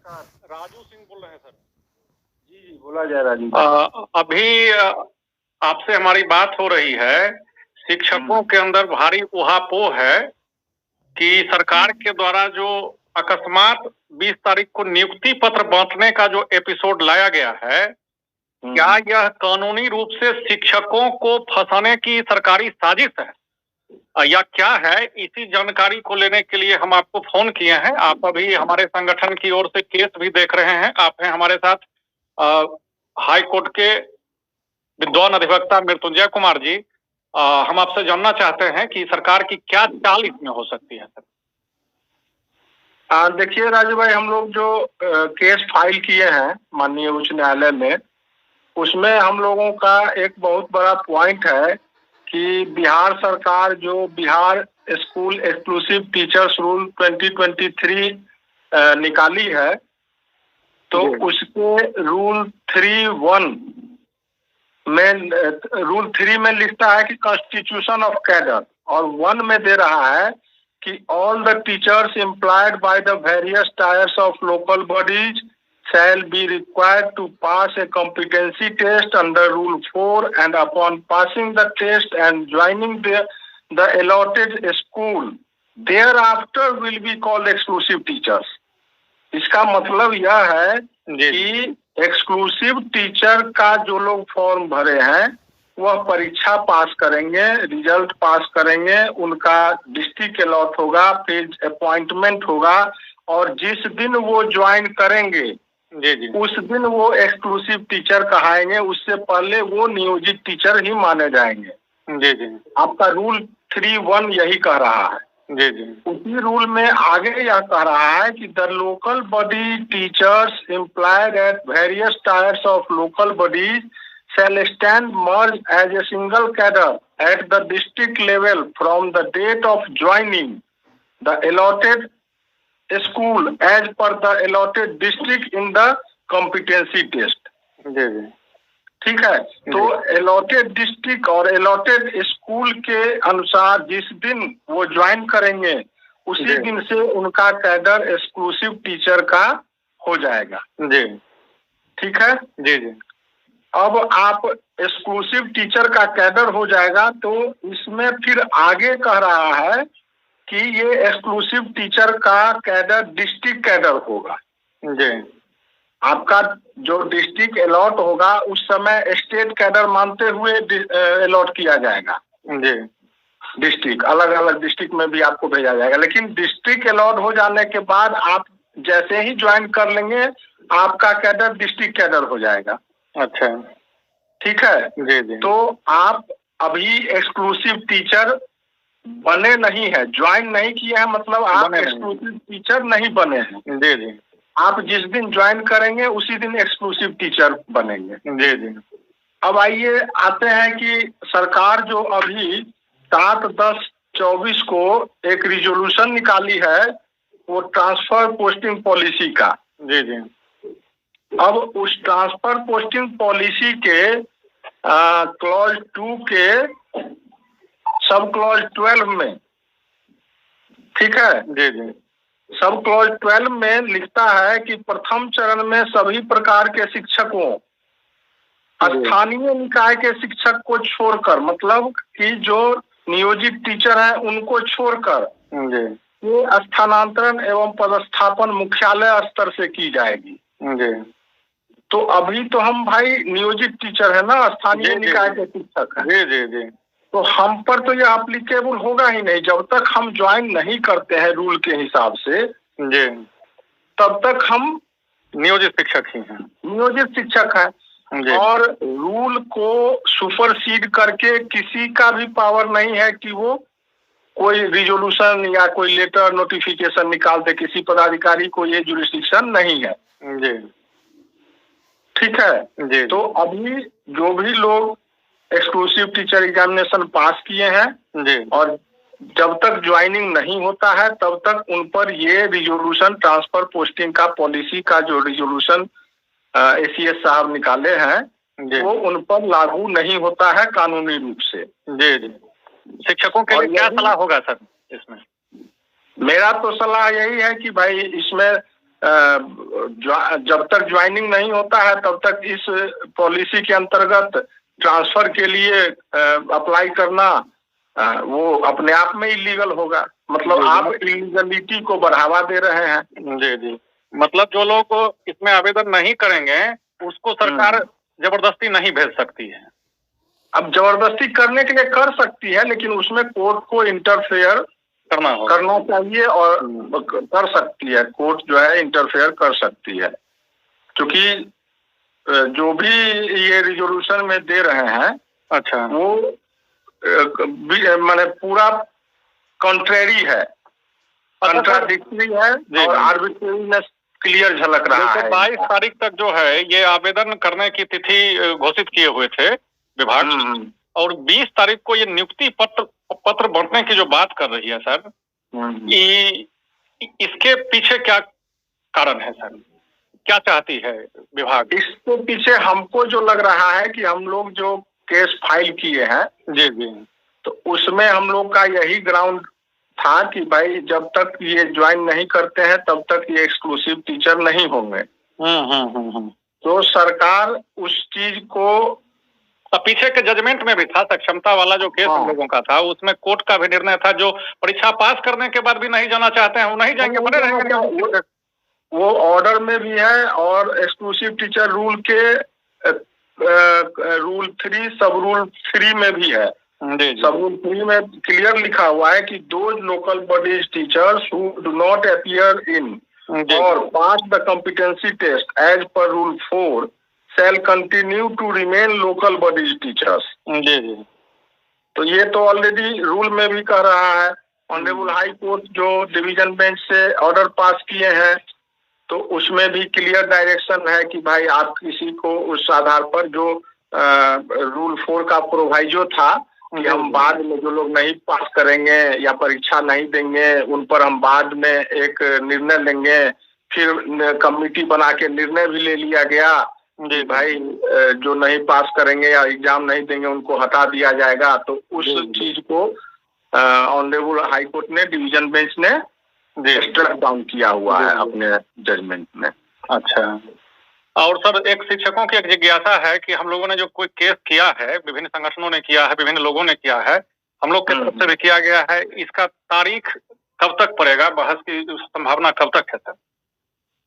नमस्कार, राजू सिंह बोल रहे हैं सर। जी जी बोला जाए राजू। अभी आपसे हमारी बात हो रही है, शिक्षकों के अंदर भारी ऊहापोह है कि सरकार के द्वारा जो अकस्मात 20 तारीख को नियुक्ति पत्र बांटने का जो एपिसोड लाया गया है, क्या यह कानूनी रूप से शिक्षकों को फंसाने की सरकारी साजिश है या क्या है? इसी जानकारी को लेने के लिए हम आपको फोन किए हैं। आप अभी हमारे संगठन की ओर से केस भी देख रहे हैं। आप हैं हमारे साथ हाई कोर्ट के विद्वान अधिवक्ता मृत्युंजय कुमार जी। हम आपसे जानना चाहते हैं कि सरकार की क्या चाल इसमें हो सकती है सर? देखिए राजू भाई, हम लोग जो केस फाइल किए हैं माननीय उच्च न्यायालय में, उसमें हम लोगों का एक बहुत बड़ा पॉइंट है कि बिहार सरकार जो Bihar school exclusive teachers rule 2023 निकाली है, तो उसके रूल 3 में लिखता है कि कॉन्स्टिट्यूशन ऑफ कैडर, और 1 में दे रहा है कि all the teachers employed by the various tyres of local bodies shall be required to pass a competency test under Rule 4, and upon passing the test and joining the allotted school, thereafter will be called exclusive teachers. इसका मतलब यह है कि exclusive teacher का जो लोग form भरे हैं वह परीक्षा पास करेंगे, रिजल्ट पास करेंगे, उनका डिस्ट्रिक्ट अलॉट होगा, फिर अपॉइंटमेंट होगा, और जिस दिन वो ज्वाइन करेंगे उस दिन वो एक्सक्लूसिव टीचर कहाएंगे। उससे पहले वो नियोजित टीचर ही माने जाएंगे। आपका रूल 3(1) यही कह रहा है। उसी रूल में आगे यह कह रहा है कि the local body teachers employed at various tyres of local bodies shall stand merged as a single cadre at the district level from the date of joining the allotted school as per the allotted district in the competency test. ठीक है, तो allotted district और allotted school के अनुसार जिस दिन वो join करेंगे उसी दिन से उनका कैडर एक्सक्लूसिव टीचर का हो जाएगा। ठीक है जी। अब आप एक्सक्लूसिव टीचर का कैडर हो जाएगा, तो इसमें फिर आगे कह रहा है कि ये एक्सक्लूसिव टीचर का कैडर डिस्ट्रिक्ट कैडर होगा। आपका जो डिस्ट्रिक्ट अलॉट होगा उस समय स्टेट कैडर मानते हुए अलॉट किया जाएगा। डिस्ट्रिक्ट अलग अलग डिस्ट्रिक्ट में भी आपको भेजा जाएगा, लेकिन डिस्ट्रिक्ट अलॉट हो जाने के बाद आप जैसे ही ज्वाइन कर लेंगे आपका कैडर डिस्ट्रिक्ट कैडर हो जाएगा। अच्छा, ठीक है। तो आप अभी एक्सक्लूसिव टीचर बने नहीं है, ज्वाइन नहीं किया है, मतलब आप एक्सक्लूसिव टीचर नहीं बने हैं। आप जिस दिन ज्वाइन करेंगे उसी दिन एक्सक्लूसिव टीचर बनेंगे। अब आइए आते हैं कि सरकार जो अभी 7/10/24 को एक रिजोल्यूशन निकाली है वो ट्रांसफर पोस्टिंग पॉलिसी का। अब उस ट्रांसफर पोस्टिंग पॉलिसी के क्लॉज 2 के सब क्लॉज 12 में, ठीक है, सब क्लॉज 12 में लिखता है कि प्रथम चरण में सभी प्रकार के शिक्षकों, स्थानीय निकाय के शिक्षक को छोड़कर, मतलब कि जो नियोजित टीचर हैं उनको छोड़कर ये स्थानांतरण एवं पदस्थापन मुख्यालय स्तर से की जाएगी। तो अभी तो हम भाई नियोजित टीचर है ना, स्थानीय निकाय के शिक्षक हैं। तो हम पर तो ये एप्लीकेबल होगा ही नहीं जब तक हम ज्वाइन नहीं करते हैं रूल के हिसाब से। तब तक हम नियोजित शिक्षक ही हैं, नियोजित शिक्षक हैं, और रूल को सुपरसीड करके किसी का भी पावर नहीं है कि वो कोई रिजोल्यूशन या कोई लेटर नोटिफिकेशन निकाल दे। किसी पदाधिकारी को ये जुरिस्डिक्शन नहीं है। ठीक है। तो अभी जो भी लोग एक्सक्लूसिव टीचर एग्जामिनेशन पास किए हैं और जब तक ज्वाइनिंग नहीं होता है तब तक उन पर ये रिजोल्यूशन ट्रांसफर पोस्टिंग का पॉलिसी का जो रिजोल्यूशन ACS साहब निकाले हैं वो उन पर लागू नहीं होता है कानूनी रूप से। शिक्षकों के लिए क्या सलाह होगा सर इसमें? मेरा तो सलाह यही है कि भाई इसमें जब तक ज्वाइनिंग नहीं होता है तब तक इस पॉलिसी के अंतर्गत ट्रांसफर के लिए अप्लाई करना वो अपने आप में इलीगल होगा। मतलब आप इलीगलिटी को बढ़ावा दे रहे हैं। जी जी, मतलब जो लोग इसमें आवेदन नहीं करेंगे उसको सरकार जबरदस्ती नहीं भेज सकती है। अब जबरदस्ती करने के लिए कर सकती है, लेकिन उसमें कोर्ट को इंटरफेयर करना चाहिए और कर सकती है। कोर्ट जो है इंटरफेयर कर सकती है, क्योंकि जो भी ये रिजोल्यूशन में दे रहे हैं, अच्छा, वो माने पूरा कॉन्ट्रेरी है, कॉन्ट्राडिक्टरी है और आर्बिट्रेरीनेस क्लियर झलक रहा है। 22 तारीख तक जो है ये आवेदन करने की तिथि घोषित किए हुए थे विभाग, और 20 तारीख को ये नियुक्ति पत्र बांटने की जो बात कर रही है सर, इसके पीछे क्या कारण है सर? क्या चाहती है विभाग? इसके पीछे हमको जो लग रहा है कि हम लोग जो केस फाइल किए हैं, जी जी, तो उसमें हम लोग का यही ग्राउंड था कि भाई जब तक ये ज्वाइन नहीं करते हैं तब तक ये एक्सक्लूसिव टीचर नहीं होंगे। तो सरकार उस चीज को पीछे के जजमेंट में भी था, सक्षमता वाला जो केस हम लोगों का था उसमें कोर्ट का भी निर्णय था, जो परीक्षा पास करने के बाद भी नहीं जाना चाहते हैं वो नहीं जाएंगे, बने रहेंगे। वो ऑर्डर में भी है और एक्सक्लूसिव टीचर रूल के रूल 3 सब रूल 3 में भी है। सब रूल 3 में क्लियर लिखा हुआ है कि दो local bodies teachers who do not appear in और pass the competency test as per rule 4 shall continue to remain local bodies teachers। जी। तो ये तो ऑलरेडी रूल में भी कह रहा है। ऑनरेबल हाई कोर्ट जो डिवीजन बेंच से ऑर्डर पास किए हैं, तो उसमें भी क्लियर डायरेक्शन है कि भाई आप किसी को उस आधार पर जो रूल 4 का प्रोवाइजो था कि हम बाद में जो लोग नहीं पास करेंगे या परीक्षा नहीं देंगे उन पर हम बाद में एक निर्णय लेंगे, फिर कमेटी बना के निर्णय भी ले लिया गया जी भाई जो नहीं पास करेंगे या एग्जाम नहीं देंगे उनको हटा दिया जाएगा। तो उस चीज को ऑनरेबल हाई कोर्ट ने डिवीजन बेंच ने स्ट्राइक डाउन किया हुआ है अपने जजमेंट में। अच्छा, और सर एक शिक्षकों की एक जिज्ञासा है कि हम लोगों ने जो कोई केस किया है, विभिन्न संगठनों ने किया है, विभिन्न लोगों ने किया है, हम लोग के तरफ से भी किया गया है, इसका तारीख कब तक पड़ेगा? बहस की संभावना कब तक है सर?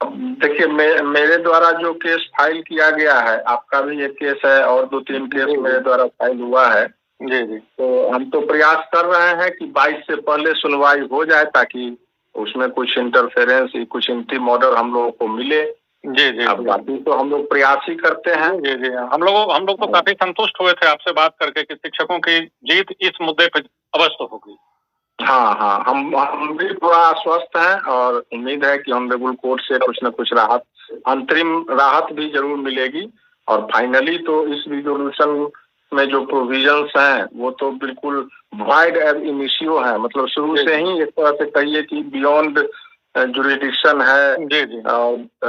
देखिए मेरे द्वारा जो केस फाइल किया गया है, आपका भी एक केस है और 2-3 केस मेरे द्वारा फाइल हुआ है जी जी, तो हम तो प्रयास कर रहे हैं कि 22 से पहले सुनवाई हो जाए ताकि उसमें कुछ इंटरफेरेंस, कुछ इंटीम ऑर्डर हम लोगों को मिले। जी जी, अब बाकी तो हम लोग प्रयास ही करते हैं। जी जी, हम लोग तो काफी संतुष्ट हुए थे आपसे बात करके कि शिक्षकों की जीत इस मुद्दे पर अवश्य होगी। हाँ, हम भी पूरा आश्वस्त हैं और उम्मीद है कि ऑनरेबल कोर्ट से कुछ न कुछ राहत, अंतरिम राहत भी जरूर मिलेगी। और फाइनली तो इस रिजोल्यूशन में जो प्रोविजंस हैं वो तो बिल्कुल वाइड एब इनिशियो है, मतलब शुरू से ही एक तरह से कहिए कि बियॉन्ड जुरिडिक्शन है। जी जी, और